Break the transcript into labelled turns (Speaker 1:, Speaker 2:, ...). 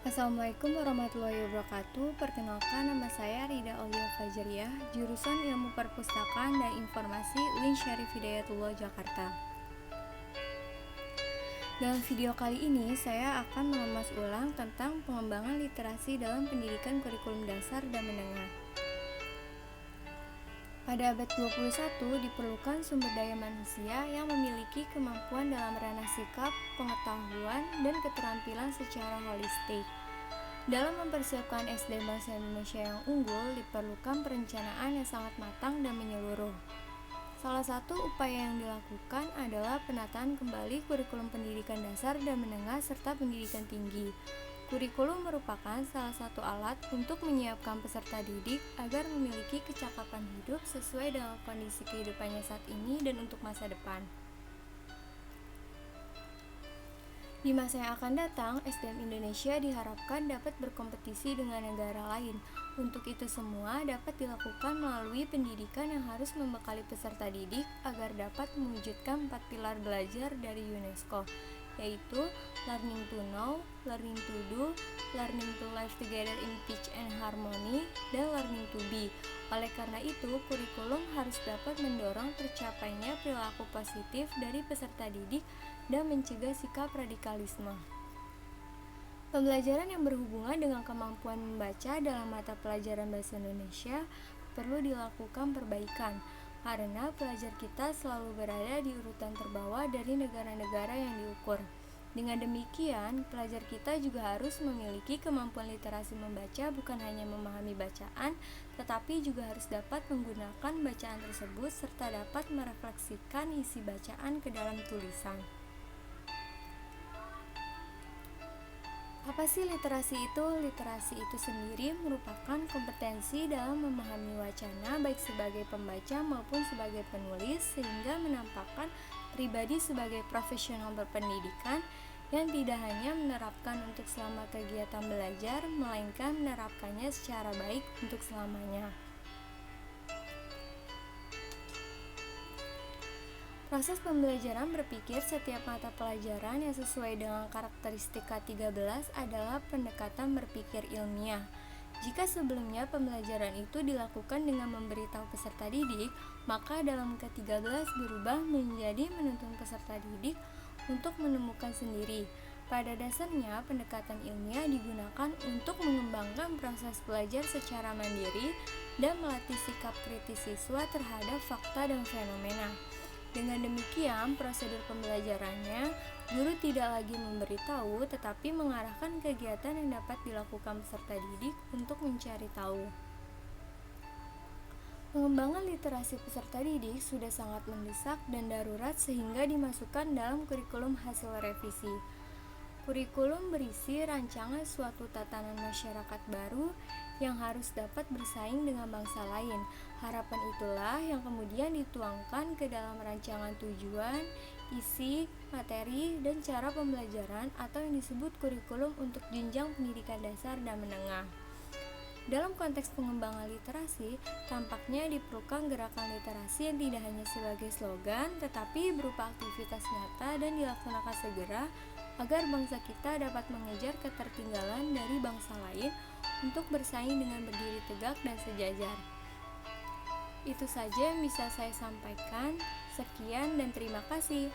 Speaker 1: Assalamualaikum warahmatullahi wabarakatuh. Perkenalkan, nama saya Rida Aulia Fajriyah, jurusan Ilmu Perpustakaan dan Informasi UIN Syarif Hidayatullah Jakarta. Dalam video kali ini, saya akan mengemas ulang tentang pengembangan literasi dalam pendidikan kurikulum dasar dan menengah. Pada abad 21 diperlukan sumber daya manusia yang memiliki kemampuan dalam ranah sikap, pengetahuan, dan keterampilan secara holistik. Dalam mempersiapkan SDM bangsa Indonesia yang unggul, diperlukan perencanaan yang sangat matang dan menyeluruh. Salah satu upaya yang dilakukan adalah penataan kembali kurikulum pendidikan dasar dan menengah serta pendidikan tinggi. Kurikulum merupakan salah satu alat untuk menyiapkan peserta didik agar memiliki kecakapan hidup sesuai dengan kondisi kehidupannya saat ini dan untuk masa depan. Di masa yang akan datang, SDM Indonesia diharapkan dapat berkompetisi dengan negara lain. Untuk itu semua dapat dilakukan melalui pendidikan yang harus membekali peserta didik agar dapat mewujudkan 4 pilar belajar dari UNESCO, yaitu learning to know, learning to do, learning to live together in peace and harmony, dan learning to be. Oleh karena itu, kurikulum harus dapat mendorong tercapainya perilaku positif dari peserta didik dan mencegah sikap radikalisme. Pembelajaran yang berhubungan dengan kemampuan membaca dalam mata pelajaran Bahasa Indonesia perlu dilakukan perbaikan, karena pelajar kita selalu berada di urutan terbawah dari negara-negara yang diukur. Dengan demikian, pelajar kita juga harus memiliki kemampuan literasi membaca, bukan hanya memahami bacaan, tetapi juga harus dapat menggunakan bacaan tersebut serta dapat merefleksikan isi bacaan ke dalam tulisan. Apa sih literasi itu? Literasi itu sendiri merupakan kompetensi dalam memahami wacana baik sebagai pembaca maupun sebagai penulis, sehingga menampakkan pribadi sebagai profesional berpendidikan yang tidak hanya menerapkan untuk selama kegiatan belajar, melainkan menerapkannya secara baik untuk selamanya. Proses pembelajaran berpikir setiap mata pelajaran yang sesuai dengan karakteristik K13 adalah pendekatan berpikir ilmiah. Jika sebelumnya pembelajaran itu dilakukan dengan memberitahu peserta didik, maka dalam K13 berubah menjadi menuntun peserta didik untuk menemukan sendiri. Pada dasarnya, pendekatan ilmiah digunakan untuk mengembangkan proses belajar secara mandiri dan melatih sikap kritis siswa terhadap fakta dan fenomena. Dengan demikian, prosedur pembelajarannya, guru tidak lagi memberitahu, tetapi mengarahkan kegiatan yang dapat dilakukan peserta didik untuk mencari tahu. Pengembangan literasi peserta didik sudah sangat mendesak dan darurat sehingga dimasukkan dalam kurikulum hasil revisi. Kurikulum berisi rancangan suatu tatanan masyarakat baru yang harus dapat bersaing dengan bangsa lain. Harapan itulah yang kemudian dituangkan ke dalam rancangan tujuan, isi, materi, dan cara pembelajaran atau yang disebut kurikulum untuk jenjang pendidikan dasar dan menengah. Dalam konteks pengembangan literasi, tampaknya diperlukan gerakan literasi yang tidak hanya sebagai slogan, tetapi berupa aktivitas nyata dan dilaksanakan segera agar bangsa kita dapat mengejar ketertinggalan dari bangsa lain untuk bersaing dengan berdiri tegak dan sejajar. Itu saja yang bisa saya sampaikan. Sekian dan terima kasih.